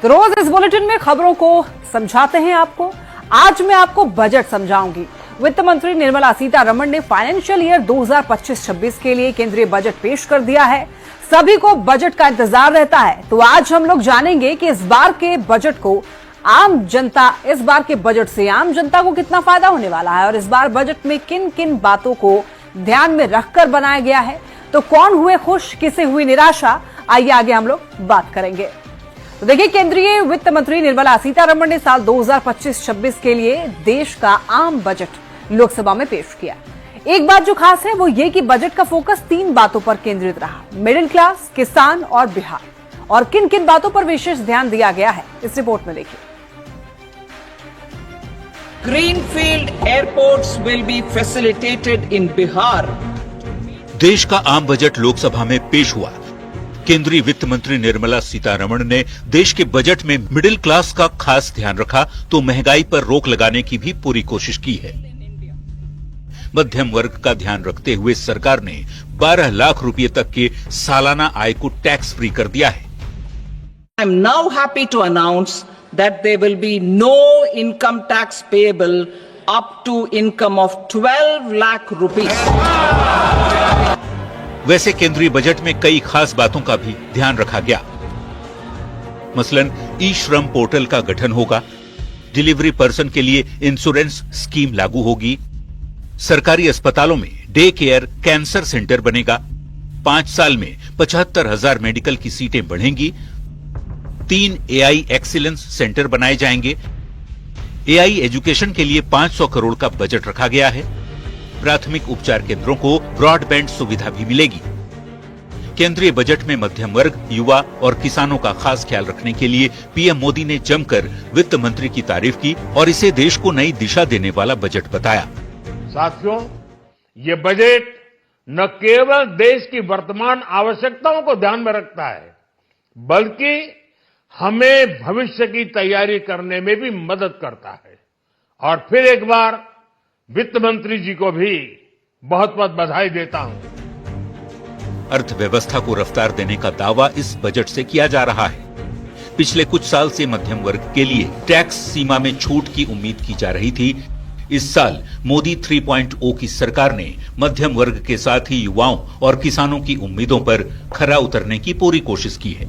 तो रोज इस बुलेटिन में खबरों को समझाते हैं आपको। आज मैं आपको बजट समझाऊंगी। वित्त मंत्री निर्मला सीतारमण ने फाइनेंशियल ईयर 2025-26 के लिए केंद्रीय बजट पेश कर दिया है। सभी को बजट का इंतजार रहता है, तो आज हम लोग जानेंगे कि इस बार के बजट से आम जनता को कितना फायदा होने वाला है और इस बार बजट में किन किन बातों को ध्यान में रखकर बनाया गया है। तो कौन हुए खुश, किसे हुई निराशा, आइए आगे हम लोग बात करेंगे। तो देखिए, केंद्रीय वित्त मंत्री निर्मला सीतारमण ने साल 2025-26 के लिए देश का आम बजट लोकसभा में पेश किया। एक बात जो खास है वो ये कि बजट का फोकस 3 बातों पर केंद्रित रहा: मिडिल क्लास, किसान और बिहार। और किन किन बातों पर विशेष ध्यान दिया गया है, इस रिपोर्ट में देखिए। Greenfield airports will be facilitated in Bihar. देश का आम बजट लोकसभा में पेश हुआ। केंद्रीय वित्त मंत्री निर्मला सीतारमण ने देश के बजट में मिडिल क्लास का खास ध्यान रखा तो महंगाई पर रोक लगाने की भी पूरी कोशिश की है। मध्यम वर्ग का ध्यान रखते हुए सरकार ने 12 लाख रुपए तक के सालाना आय को टैक्स फ्री कर दिया है। I am now happy to announce that there will be no income tax payable up to income of 12 lakh rupees. वैसे केंद्रीय बजट में कई खास बातों का भी ध्यान रखा गया। मसलन ई श्रम पोर्टल का गठन होगा, डिलीवरी पर्सन के लिए इंश्योरेंस स्कीम लागू होगी, सरकारी अस्पतालों में डे केयर कैंसर सेंटर बनेगा, 5 साल में 75,000 मेडिकल की सीटें बढ़ेंगी, 3 AI एक्सीलेंस सेंटर बनाए जाएंगे, AI एजुकेशन के लिए 500 करोड़ का बजट रखा गया है, प्राथमिक उपचार केंद्रों को ब्रॉडबैंड सुविधा भी मिलेगी। केंद्रीय बजट में मध्यम वर्ग, युवा और किसानों का खास ख्याल रखने के लिए पीएम मोदी ने जमकर वित्त मंत्री की तारीफ की और इसे देश को नई दिशा देने वाला बजट बताया। साथियों, ये बजट न केवल देश की वर्तमान आवश्यकताओं को ध्यान में रखता है, बल्कि हमें भविष्य की तैयारी करने में भी मदद करता है। और फिर एक बार वित्त मंत्री जी को भी बहुत बहुत बधाई देता हूं। अर्थव्यवस्था को रफ्तार देने का दावा इस बजट से किया जा रहा है। पिछले कुछ साल से मध्यम वर्ग के लिए टैक्स सीमा में छूट की उम्मीद की जा रही थी। इस साल मोदी 3.0 की सरकार ने मध्यम वर्ग के साथ ही युवाओं और किसानों की उम्मीदों पर खरा उतरने की पूरी कोशिश की है।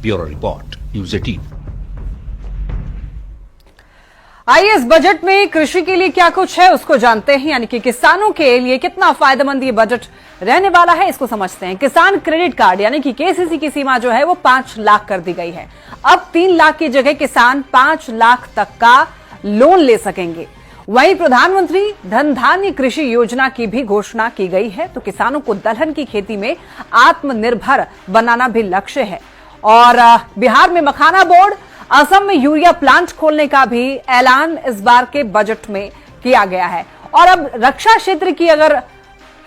Bureau report, news 18। आइए इस बजट में कृषि के लिए क्या कुछ है उसको जानते हैं, यानी कि किसानों के लिए कितना फायदेमंद ये बजट रहने वाला है, इसको समझते हैं। किसान क्रेडिट कार्ड यानी कि केसीसी की सीमा जो है वो 5 लाख कर दी गई है। अब 3 लाख की जगह किसान 5 लाख तक का लोन ले सकेंगे। वहीं प्रधानमंत्री धन धान्य कृषि योजना की भी घोषणा की गई है, तो किसानों को दलहन की खेती में आत्मनिर्भर बनाना भी लक्ष्य है। और बिहार में मखाना बोर्ड, असम में यूरिया प्लांट खोलने का भी ऐलान इस बार के बजट में किया गया है। और अब रक्षा क्षेत्र की अगर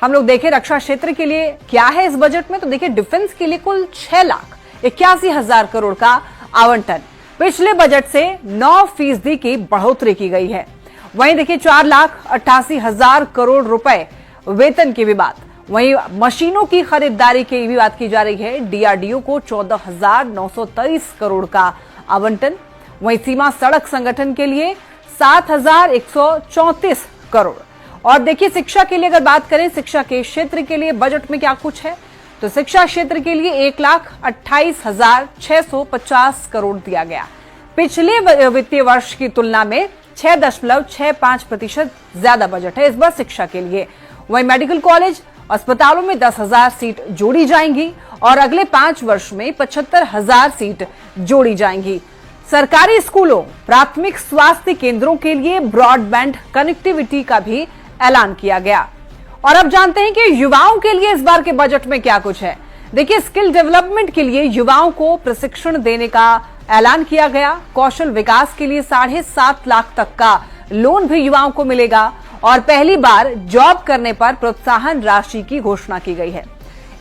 हम लोग देखें, रक्षा क्षेत्र के लिए क्या है इस बजट में, तो देखिए डिफेंस के लिए कुल 6,81,000 करोड़ का आवंटन, पिछले बजट से 9% की बढ़ोतरी की गई है। वहीं देखिए 4,88,000 करोड़ रुपए वेतन की भी बात। वहीं मशीनों की खरीदारी की भी बात की जा रही है। डीआरडीओ को 14,923 करोड़ का आवंटन। वहीं सीमा सड़क संगठन के लिए 7,134 करोड़। और देखिए शिक्षा के लिए अगर बात करें, शिक्षा के क्षेत्र के लिए बजट में क्या कुछ है, तो शिक्षा क्षेत्र के लिए 1,28,650 करोड़ दिया गया। पिछले वित्तीय वर्ष की तुलना में 6.65% ज्यादा बजट है इस बार शिक्षा के लिए। वहीं मेडिकल कॉलेज, अस्पतालों में 10,000 सीट जोड़ी जाएंगी और अगले 5 वर्ष में 75,000 सीट जोड़ी जाएंगी। सरकारी स्कूलों, प्राथमिक स्वास्थ्य केंद्रों के लिए ब्रॉडबैंड कनेक्टिविटी का भी ऐलान किया गया। और अब जानते हैं कि युवाओं के लिए इस बार के बजट में क्या कुछ है। देखिए, स्किल डेवलपमेंट के लिए युवाओं को प्रशिक्षण देने का ऐलान किया गया। कौशल विकास के लिए 7.5 लाख तक का लोन भी युवाओं को मिलेगा और पहली बार जॉब करने पर प्रोत्साहन राशि की घोषणा की गई है।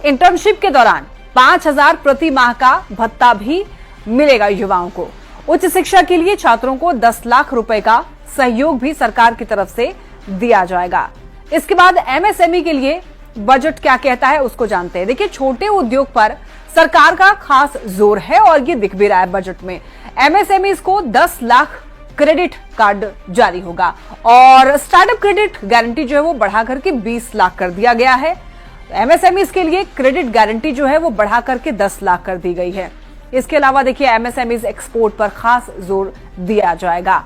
इंटर्नशिप के दौरान 5,000 प्रति माह का भत्ता भी मिलेगा युवाओं को। उच्च शिक्षा के लिए छात्रों को 10 लाख रुपए का सहयोग भी सरकार की तरफ से दिया जाएगा। इसके बाद एमएसएमई के लिए बजट क्या कहता है उसको जानते हैं। देखिए, छोटे उद्योग पर सरकार का खास जोर है और ये दिख भी रहा है बजट में। एमएसएमईज को 10 लाख क्रेडिट कार्ड जारी होगा और स्टार्टअप क्रेडिट गारंटी जो है वो बढ़ाकर के 20 लाख कर दिया गया है। एमएसएमईज के लिए क्रेडिट गारंटी जो है वो बढ़ाकर के 10 लाख कर दी गई है। इसके अलावा देखिए एमएसएमईज एक्सपोर्ट पर खास जोर दिया जाएगा।